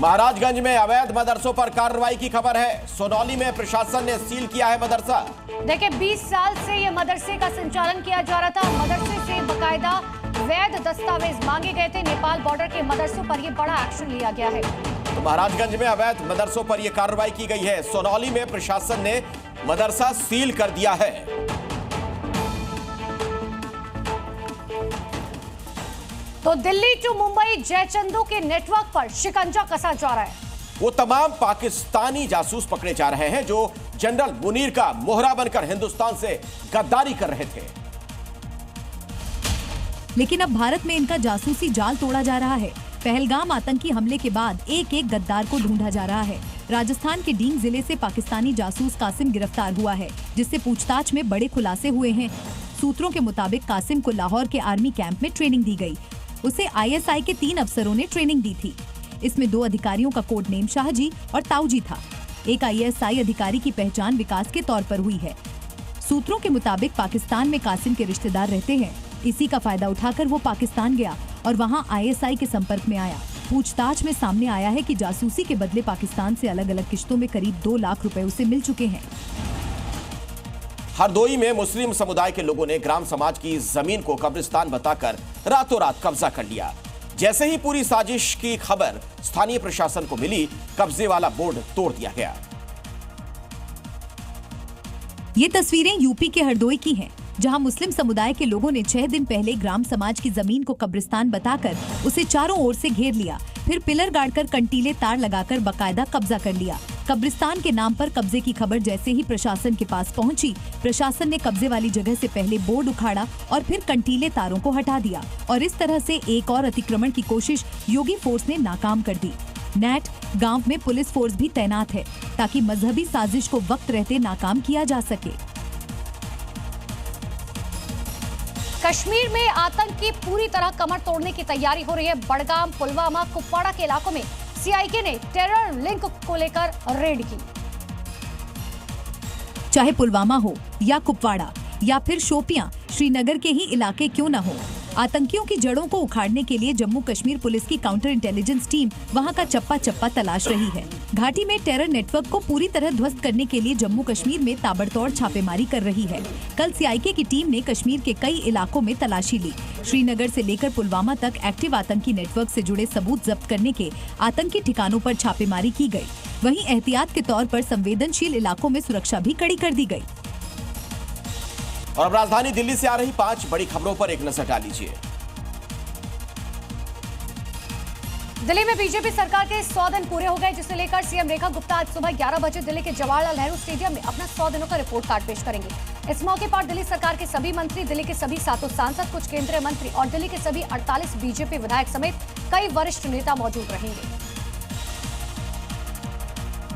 महाराजगंज में अवैध मदरसों पर कार्रवाई की खबर है। सोनौली में प्रशासन ने सील किया है मदरसा। देखिए 20 साल से ये मदरसे का संचालन किया जा रहा था। मदरसे से बकायदा वैध दस्तावेज मांगे गए थे। नेपाल बॉर्डर के मदरसों पर ये बड़ा एक्शन लिया गया है। तो महाराजगंज में अवैध मदरसों पर यह कार्रवाई की गई है। सोनौली में प्रशासन ने मदरसा सील कर दिया है। तो दिल्ली टू मुंबई जयचंदू के नेटवर्क पर शिकंजा कसा जा रहा है। वो तमाम पाकिस्तानी जासूस पकड़े जा रहे हैं जो जनरल मुनीर का मोहरा बनकर हिंदुस्तान से गद्दारी कर रहे थे। लेकिन अब भारत में इनका जासूसी जाल तोड़ा जा रहा है। पहलगाम आतंकी हमले के बाद एक एक गद्दार को ढूंढा जा रहा है। राजस्थान के डींग जिले से पाकिस्तानी जासूस कासिम गिरफ्तार हुआ है, जिससे पूछताछ में बड़े खुलासे हुए हैं। सूत्रों के मुताबिक कासिम को लाहौर के आर्मी कैंप में ट्रेनिंग दी गई। उसे आईएसआई के 3 अफसरों ने ट्रेनिंग दी थी। इसमें 2 अधिकारियों का कोड नेम शाहजी और ताऊजी था। एक आईएसआई अधिकारी की पहचान विकास के तौर पर हुई है। सूत्रों के मुताबिक पाकिस्तान में कासिम के रिश्तेदार रहते हैं। इसी का फायदा उठाकर वो पाकिस्तान गया और वहां आईएसआई के संपर्क में आया। पूछताछ में सामने आया है कि जासूसी के बदले पाकिस्तान से अलग अलग किश्तों में करीब 2 लाख रुपए उसे मिल चुके हैं। हरदोई में मुस्लिम समुदाय के लोगों ने ग्राम समाज की जमीन को कब्रिस्तान बताकर रातों रात कब्जा कर लिया। जैसे ही पूरी साजिश की खबर स्थानीय प्रशासन को मिली, कब्जे वाला बोर्ड तोड़ दिया गया। ये तस्वीरें यूपी के हरदोई की हैं, जहां मुस्लिम समुदाय के लोगों ने 6 दिन पहले ग्राम समाज की जमीन को कब्रिस्तान बताकर उसे चारों ओर से घेर लिया। फिर पिलर गाड़कर कंटीले तार लगाकर बकायदा कब्जा कर लिया। कब्रिस्तान के नाम पर कब्जे की खबर जैसे ही प्रशासन के पास पहुंची, प्रशासन ने कब्जे वाली जगह से पहले बोर्ड उखाड़ा और फिर कंटीले तारों को हटा दिया और इस तरह से एक और अतिक्रमण की कोशिश योगी फोर्स ने नाकाम कर दी। नेट गांव में पुलिस फोर्स भी तैनात है ताकि मजहबी साजिश को वक्त रहते नाकाम किया जा सके। कश्मीर में आतंक की पूरी तरह कमर तोड़ने की तैयारी हो रही है। बड़गाम, पुलवामा, कुपवाड़ा के इलाकों में सीआईके ने टेरर लिंक को लेकर रेड की। चाहे पुलवामा हो या कुपवाड़ा या फिर शोपियां, श्रीनगर के ही इलाके क्यों न हो, आतंकियों की जड़ों को उखाड़ने के लिए जम्मू कश्मीर पुलिस की काउंटर इंटेलिजेंस टीम वहां का चप्पा चप्पा तलाश रही है। घाटी में टेरर नेटवर्क को पूरी तरह ध्वस्त करने के लिए जम्मू कश्मीर में ताबड़तोड़ छापेमारी कर रही है। कल सीआईके की टीम ने कश्मीर के कई इलाकों में तलाशी ली। श्रीनगर से लेकर पुलवामा तक एक्टिव आतंकी नेटवर्क से जुड़े सबूत जब्त करने के आतंकी ठिकानों पर छापेमारी की गई। वहीं एहतियात के तौर पर संवेदनशील इलाकों में सुरक्षा भी कड़ी कर दी गई। और अब राजधानी दिल्ली से आ रही 5 बड़ी खबरों पर एक नजर डाल लीजिए। दिल्ली में बीजेपी सरकार के 100 दिन पूरे हो गए, जिसे लेकर सीएम रेखा गुप्ता आज सुबह 11 बजे दिल्ली के जवाहरलाल नेहरू स्टेडियम में अपना 100 दिनों का रिपोर्ट कार्ड पेश करेंगे। इस मौके पर दिल्ली सरकार के सभी मंत्री, दिल्ली के सभी 7 सांसद, कुछ केंद्रीय मंत्री और दिल्ली के सभी 48 बीजेपी विधायक समेत कई वरिष्ठ नेता मौजूद रहेंगे।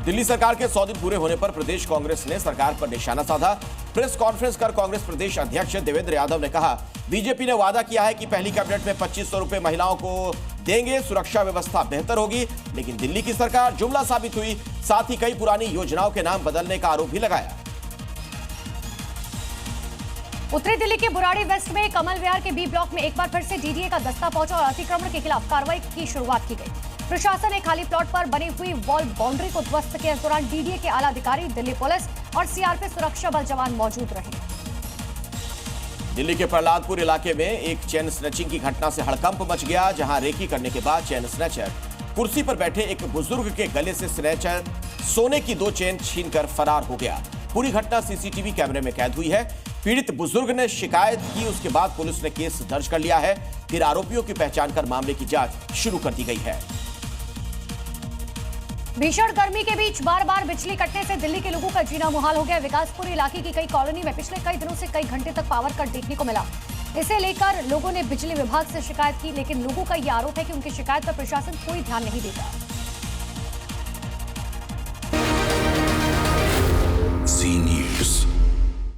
दिल्ली सरकार के 100 दिन पूरे होने पर प्रदेश कांग्रेस ने सरकार पर निशाना साधा। प्रेस कॉन्फ्रेंस कर कांग्रेस प्रदेश अध्यक्ष देवेंद्र यादव ने कहा, बीजेपी ने वादा किया है कि पहली कैबिनेट में 2500 रुपए महिलाओं को देंगे, सुरक्षा व्यवस्था बेहतर होगी, लेकिन दिल्ली की सरकार जुमला साबित हुई। साथ ही कई पुरानी योजनाओं के नाम बदलने का आरोप भी लगाया। उत्तरी दिल्ली के बुराड़ी वेस्ट में कमल विहार के बी ब्लॉक में एक बार फिर से डीडीए का दस्ता पहुंचा और अतिक्रमण के खिलाफ कार्रवाई की शुरुआत की गई। प्रशासन ने खाली प्लॉट पर बनी हुई वॉल बाउंड्री को ध्वस्त किया। इस दौरान डीडीए के आला अधिकारी, दिल्ली पुलिस और सीआरपीएफ सुरक्षा बल जवान मौजूद रहे। दिल्ली के प्रहलादपुर इलाके में एक चेन स्नैचिंग की घटना से हड़कंप मच गया, जहां रेकी करने के बाद चेन स्नैचर कुर्सी पर बैठे एक बुजुर्ग के गले से स्नैचर सोने की 2 चेन छीनकर फरार हो गया। पूरी घटना सीसीटीवी कैमरे में कैद हुई है। पीड़ित बुजुर्ग ने शिकायत की, उसके बाद पुलिस ने केस दर्ज कर लिया है। फिर आरोपियों की पहचान कर मामले की जांच शुरू कर दी गई है। भीषण गर्मी के बीच बार बार बिजली कटने से दिल्ली के लोगों का जीना मुहाल हो गया। विकासपुर इलाके की कई कॉलोनी में पिछले कई दिनों से कई घंटे तक पावर कट देखने को मिला। इसे लेकर लोगों ने बिजली विभाग से शिकायत की, लेकिन लोगों का ये आरोप है कि उनकी शिकायत पर प्रशासन कोई ध्यान नहीं देता।